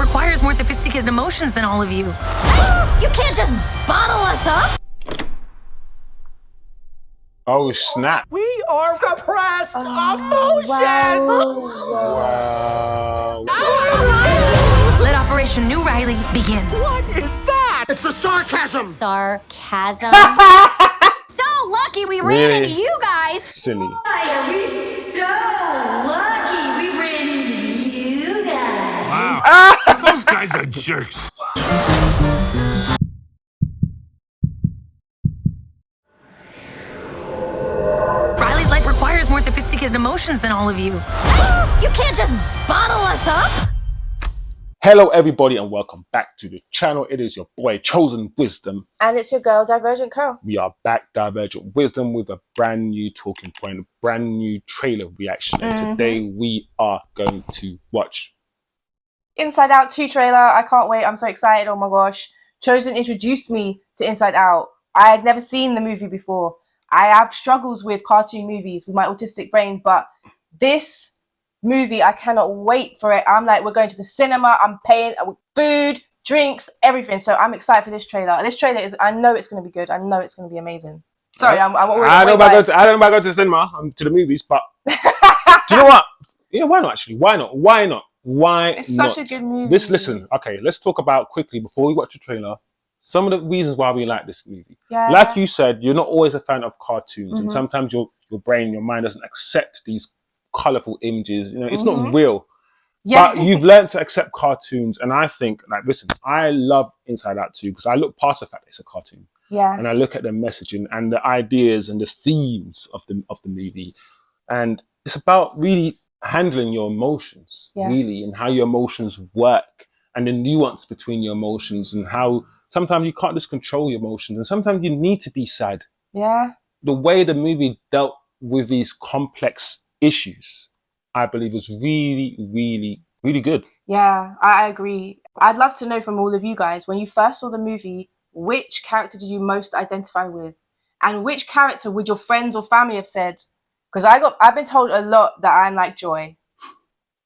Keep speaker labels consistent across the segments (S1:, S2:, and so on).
S1: requires more sophisticated emotions than all of you.
S2: You can't just bottle us up.
S3: Oh snap!
S4: We are suppressed emotions!
S3: Wow.
S1: Let Operation New Riley begin.
S4: What is that? It's the sarcasm!
S2: Sarcasm. So lucky we ran
S3: Really?
S2: into you guys.
S3: Silly.
S2: Why are we so lucky we ran into you guys?
S5: Wow, those guys are jerks.
S1: Riley's life requires more sophisticated emotions than all of you.
S2: You can't just bottle us up.
S3: Hello everybody and welcome back to the channel. It is your boy Chosen Wisdom.
S6: And it's your girl, Divergent Curl.
S3: We are back, Divergent Wisdom, with a brand new talking point, a brand new trailer reaction. And today we are going to watch
S6: Inside Out 2 trailer. I can't wait. I'm so excited. Oh my gosh. Chosen introduced me to Inside Out. I had never seen the movie before. I have struggles with cartoon movies with my autistic brain, but this movie, I cannot wait for it. I'm like, we're going to the cinema. I'm paying food, drinks, everything. So I'm excited for this trailer. This trailer is, I know it's going to be good. I know it's going to be amazing. Sorry, I'm already
S3: I don't know about going to the cinema, to the movies, but do you know what? Yeah, why not actually? Why not? Why not? Why
S6: It's
S3: not?
S6: such a good movie.
S3: Listen, okay, let's talk about quickly before we watch the trailer some of the reasons why we like this movie.
S6: Yeah.
S3: Like you said, you're not always a fan of cartoons, and sometimes your brain, your mind doesn't accept these colorful images. You know, it's not real.
S6: Yeah.
S3: But you've learned to accept cartoons, and I think, like, listen, I love Inside Out 2 because I look past the fact that it's a cartoon.
S6: Yeah.
S3: And I look at the messaging and the ideas and the themes of the movie, and it's about really handling your emotions, really, and how your emotions work, and the nuance between your emotions, and how sometimes you can't just control your emotions, and sometimes you need to be sad.
S6: Yeah.
S3: The way the movie dealt with these complex issues, I believe, was really, really, really good.
S6: Yeah, I agree. I'd love to know from all of you guys, when you first saw the movie, which character did you most identify with? And which character would your friends or family have said? Because I've been told a lot that I'm like Joy.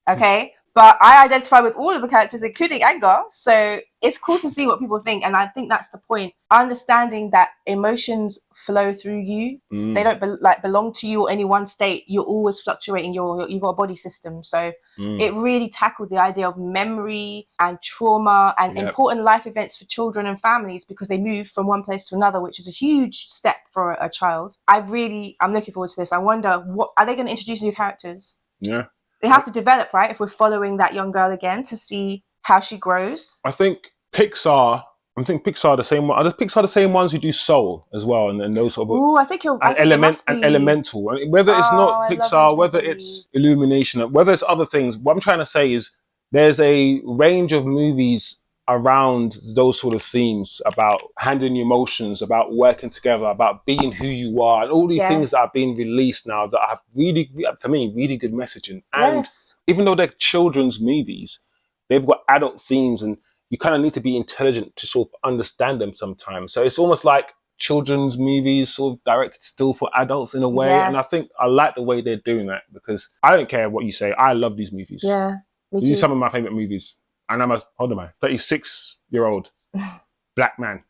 S6: Okay? But I identify with all of the characters, including Anger. So it's cool to see what people think. And I think that's the point. Understanding that emotions flow through you. They don't belong to you or any one state. You're always fluctuating. You've got a body system. So it really tackled the idea of memory and trauma and important life events for children and families, because they move from one place to another, which is a huge step for a child. I'm looking forward to this. I wonder, what are they going to introduce new characters?
S3: Yeah.
S6: They have to develop, right? If we're following that young girl again, to see how she grows.
S3: I think Pixar the same one. Are Pixar the same ones who do Soul as well, and those sort of.
S6: Oh, I think you're.
S3: And Elemental. I mean, whether it's not
S6: I
S3: Pixar,
S6: love those
S3: whether
S6: movies.
S3: it's Illumination, whether it's other things. What I'm trying to say is there's a range of movies around those sort of themes about handling your emotions, about working together, about being who you are, and all these things that are being released now that have really, for me, really good messaging. And even though they're children's movies, they've got adult themes, and you kind of need to be intelligent to sort of understand them sometimes. So it's almost like children's movies sort of directed still for adults in a way. And I think I like the way they're doing that, because I don't care what you say. I love these movies.
S6: Yeah, me too.
S3: These are some of my favorite movies. And I'm a 36-year-old black man.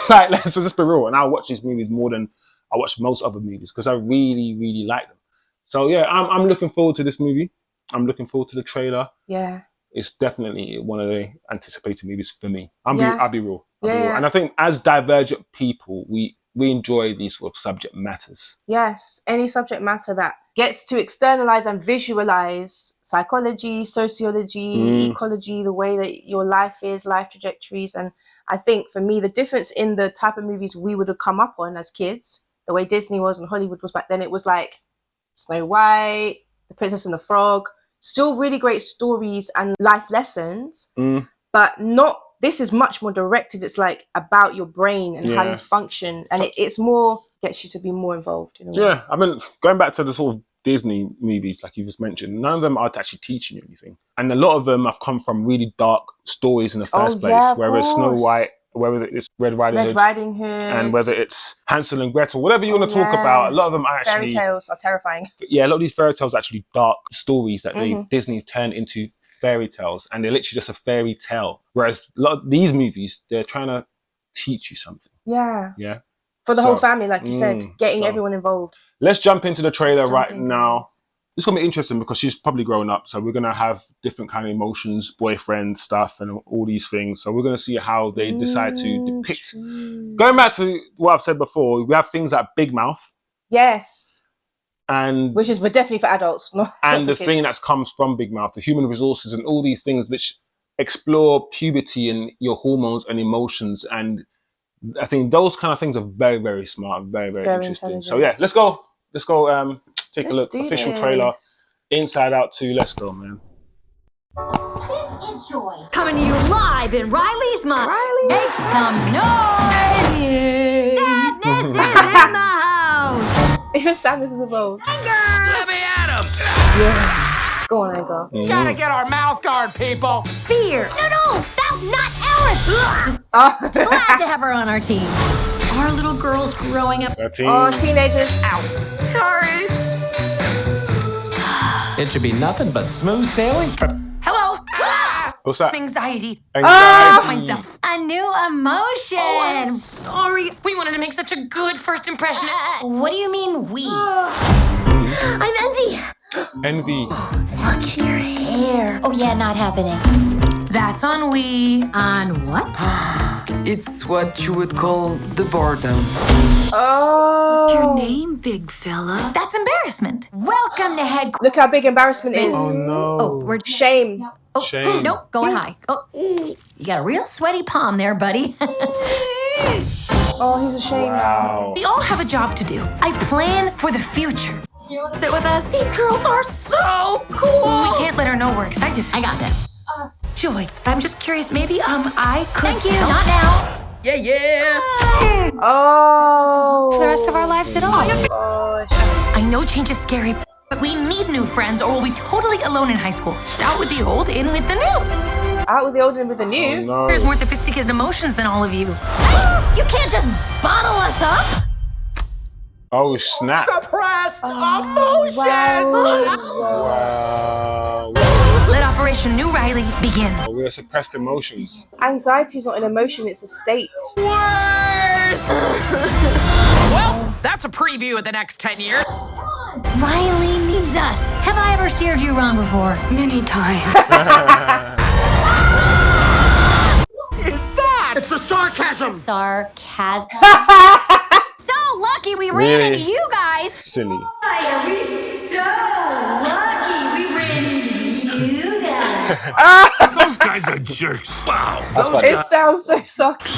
S3: Like, let's just be real. And I watch these movies more than I watch most other movies, because I really, really like them. So yeah, I'm looking forward to this movie. I'm looking forward to the trailer.
S6: Yeah.
S3: It's definitely one of the anticipated movies for me. I'll be real. And I think as divergent people, we enjoy these sort of subject matters. Yes,
S6: any subject matter that gets to externalize and visualize psychology, sociology, ecology, the way that your life is, life trajectories. And I think for me, the difference in the type of movies we would have come up on as kids, the way Disney was and Hollywood was back then, it was like Snow White, The Princess and the Frog, still really great stories and life lessons, but not. This is much more directed. It's like about your brain and how you function, and it's more gets you to be more involved. In a way.
S3: Yeah, I mean, going back to the sort of Disney movies, like you just mentioned, none of them are actually teaching you anything, and a lot of them have come from really dark stories in the first place. Whether it's Snow White, whether it's Red Riding Hood, and whether it's Hansel and Gretel, whatever you want to talk about, a lot of them are actually
S6: fairy tales are terrifying.
S3: Yeah, a lot of these fairy tales are actually dark stories that Disney turned into fairy tales, and they're literally just a fairy tale. Whereas a lot of these movies, they're trying to teach you something.
S6: Yeah.
S3: Yeah.
S6: For the whole family, like you said, getting
S3: so
S6: everyone involved.
S3: let's jump into the trailer right now.
S6: Guys.
S3: It's gonna be interesting because she's probably grown up, so we're gonna have different kind of emotions, boyfriend stuff, and all these things. So we're gonna see how they decide to depict. Going back to what I've said before, we have things like Big Mouth,
S6: Yes.
S3: and
S6: Which is, but definitely for adults, not
S3: and
S6: for
S3: the
S6: kids.
S3: thing that comes from Big Mouth, the human resources, and all these things which explore puberty and your hormones and emotions. And I think those kind of things are very, very smart, very, very interesting. So yeah, let's go. Take a look. Official trailer, Inside Out 2. Let's go, man.
S2: This is Joy.
S7: Coming to you live in Riley's mind.
S6: Riley.
S7: Make some noise. Sadness is in the house.
S6: Even Samus is involved.
S7: Anger.
S5: Let me at him.
S6: Yeah. Go on, Anger.
S4: Gotta get our mouth guard, people.
S7: Fear.
S2: No, that's not ours.
S6: Oh,
S7: Glad to have her on our team. Our little girl's growing up.
S6: oh, teenagers.
S7: Sorry.
S8: It should be nothing but smooth sailing for
S1: Hello.
S3: What's that?
S1: Anxiety.
S3: Anxiety.
S1: Myself.
S7: A new emotion.
S1: Oh, I'm sorry. We wanted to make such a good first impression.
S2: What do you mean we?
S7: I'm envy.
S3: Envy.
S7: Look at your hair.
S2: Oh yeah, not happening.
S1: That's on we.
S7: On what?
S9: It's what you would call the boredom.
S6: Oh.
S7: Your name, big fella.
S1: That's embarrassment.
S7: Welcome to headquarters.
S6: Look how big embarrassment is.
S3: Oh no.
S7: Oh, we're
S6: Shame.
S7: Oh,
S3: Shame.
S7: nope, going high. Oh, you got a real sweaty palm there, buddy.
S6: Oh, he's ashamed now.
S3: Wow.
S1: We all have a job to do. I plan for the future.
S7: Sit with us. These girls are so cool.
S1: We can't let her know we're excited.
S7: I got this.
S1: Joy, I'm just curious. Maybe I could.
S7: Thank you.
S1: help
S7: Not now.
S9: Yeah.
S6: Oh.
S1: for the rest of our lives at all.
S6: Gosh.
S1: I know change is scary, but we need new friends, or we'll be totally alone in high school. Out with the old, in with the new.
S6: Out with the old and with the new.
S3: No.
S1: There's more sophisticated emotions than all of you.
S7: You can't just bottle us up.
S3: Oh snap.
S4: Suppressed emotion.
S3: Wow.
S1: Let Operation New Riley begin.
S3: Oh, we're suppressed emotions.
S6: Anxiety is not an emotion, it's a state.
S9: Well, that's a preview of the next 10 years.
S7: Riley needs us. Have I ever steered you wrong before?
S1: Many times.
S4: It's that. It's the sarcasm.
S7: Sarcasm. So lucky we ran
S3: Really?
S7: into you guys.
S3: Silly.
S2: Are we so lucky we ran into you guys?
S5: Those guys are jerks. Wow.
S3: That's funny.
S6: It sounds so sucky.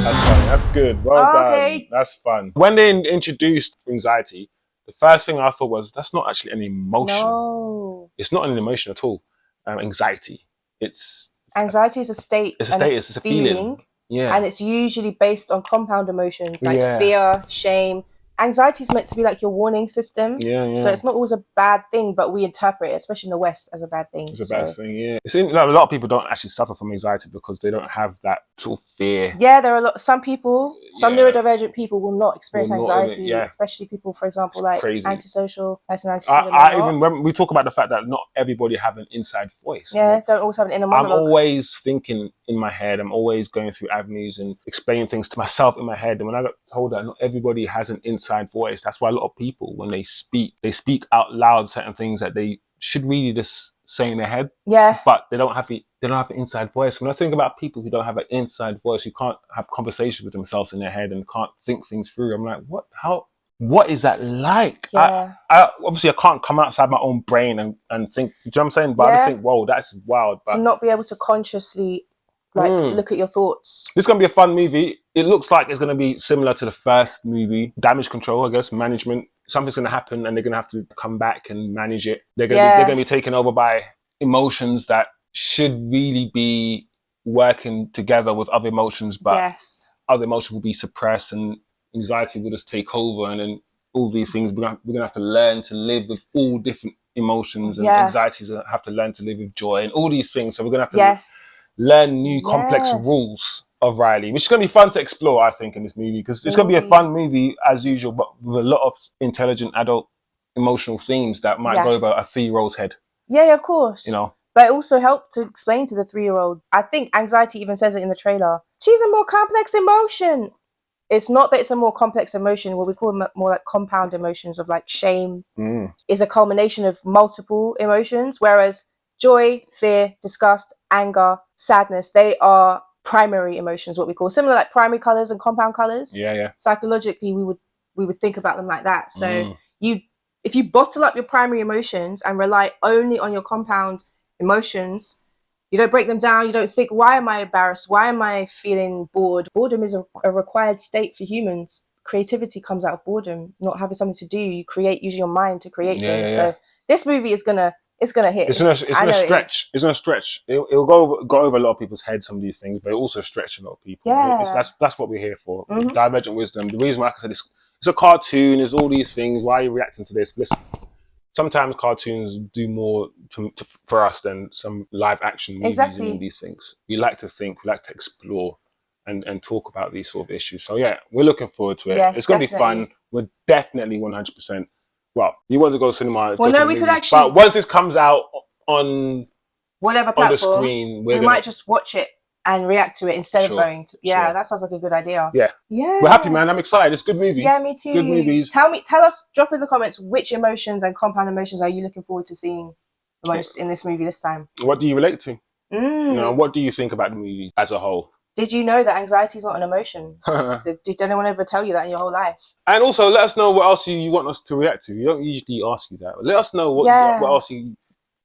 S3: That's funny. That's good. Well
S6: Okay.
S3: done. That's fun. When they introduced anxiety, the first thing I thought was that's not actually an emotion.
S6: No.
S3: It's not an emotion at all. Anxiety. It's
S6: Anxiety is a state.
S3: It's a
S6: and
S3: state, it's a feeling. Yeah.
S6: And it's usually based on compound emotions like
S3: Yeah.
S6: fear, shame. Anxiety is meant to be like your warning system.
S3: Yeah.
S6: So it's not always a bad thing, but we interpret it, especially in the West, as a bad thing.
S3: It's a bad thing, yeah. It seems like a lot of people don't actually suffer from anxiety because they don't have that sort of fear.
S6: Yeah, there are some people, some
S3: Yeah.
S6: neurodivergent people will not experience
S3: Will not,
S6: anxiety,
S3: yeah.
S6: especially people, for example,
S3: It's
S6: like
S3: crazy.
S6: antisocial personality.
S3: I even when we talk about the fact that not everybody have an inside voice.
S6: Yeah,
S3: Like,
S6: don't always have an inner
S3: I'm
S6: monologue.
S3: always thinking in my head. I'm always going through avenues and explaining things to myself in my head. And when I got told that not everybody has an inside voice, that's why a lot of people, when they speak out loud certain things that they should really just say in their head,
S6: Yeah,
S3: but they don't have an inside voice. When I think about people who don't have an inside voice, who can't have conversations with themselves in their head and can't think things through, I'm like, what is that like?
S6: yeah.
S3: I obviously I can't come outside my own brain and think, do you know what I'm saying? But I just
S6: Yeah.
S3: think, whoa, that's wild. But
S6: To not be able to consciously look at your thoughts.
S3: this is going to be a fun movie. It looks like it's going to be similar to the first movie, Damage Control, I guess, management. Something's going to happen and they're going to have to come back and manage it. They're going to be taken over by emotions that should really be working together with other emotions, but
S6: Yes.
S3: other emotions will be suppressed and anxiety will just take over, and then all these things we're gonna have to learn to live with all different emotions, and
S6: Yeah.
S3: anxieties have to learn to live with joy and all these things. So we're gonna have to
S6: Yes.
S3: learn new complex
S6: Yes.
S3: rules of Riley, which is gonna be fun to explore, I think, in this movie, because it's gonna be a fun movie as usual, but with a lot of intelligent adult emotional themes that might
S6: Yeah.
S3: go over a 3-year-old's head.
S6: Yeah, of course.
S3: You know,
S6: But it also helped to explain to the 3-year-old. I think anxiety even says it in the trailer. She's a more complex emotion. It's not that it's a more complex emotion. What we call more like compound emotions of like shame is a culmination of multiple emotions. Whereas joy, fear, disgust, anger, sadness, they are primary emotions, what we call similar like primary colors and compound colors.
S3: Yeah.
S6: Psychologically, we would think about them like that. So if you bottle up your primary emotions and rely only on your compound emotions, you don't break them down. You don't think, why am I embarrassed? Why am I feeling bored? Boredom is a required state for humans. Creativity comes out of boredom, not having something to do. You create using your mind to create things. So this movie is gonna hit.
S3: It's gonna stretch. It's gonna stretch. It'll go over a lot of people's heads, some of these things, but it also stretch a lot of people.
S6: Yeah.
S3: That's what we're here for. Divergent wisdom. The reason why, like I said, it's a cartoon. There's all these things. Why are you reacting to this? Listen. Sometimes cartoons do more for us than some live action movies and all these things. We like to think, we like to explore and talk about these sort of issues. So yeah, we're looking forward to it.
S6: Yes,
S3: it's going to be fun. We're definitely 100%. Well, you want to go to cinema? Well, no, we could actually. But once this comes out on
S6: whatever platform,
S3: on the screen, we
S6: might just watch it and react to it instead of going to. Yeah, that sounds like a good idea.
S3: Yeah, we're happy, man. I'm excited. It's a good movie.
S6: Yeah, me too.
S3: Good movies.
S6: Tell us, drop in the comments which emotions and compound emotions are you looking forward to seeing the most in this movie this time.
S3: What do you relate to? You know, what do you think about the movie as a whole?
S6: Did you know that anxiety is not an emotion? Did anyone ever tell you that in your whole life?
S3: And also, let us know what else you want us to react to. We don't usually ask you that. Let us know what else you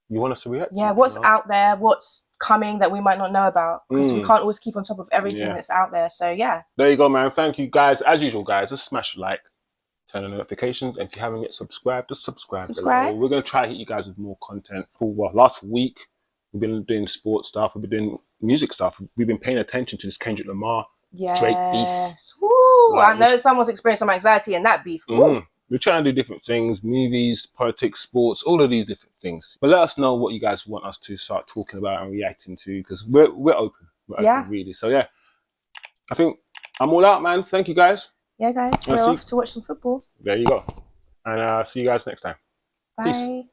S3: want us to react to.
S6: Yeah, what's out there, what's coming that we might not know about. Because we can't always keep on top of everything that's out there. So, yeah.
S3: There you go, man. Thank you, guys. As usual, guys, just smash a like, turn on notifications. And if you haven't yet subscribed, just subscribe. Below. We're going to try to hit you guys with more content. Well, last week, we've been doing sports stuff. We've been doing music stuff. We've been paying attention to this Kendrick Lamar, Drake beef.
S6: Woo! I know someone's experienced some anxiety in that beef.
S3: We're trying to do different things, movies, politics, sports, all of these different things. But let us know what you guys want us to start talking about and reacting to, because we're open. We're open, really. So, yeah, I think I'm all out, man. Thank you, guys.
S6: Yeah, guys. We're off to watch some football.
S3: There you go. And see you guys next time.
S6: Bye.
S3: Peace.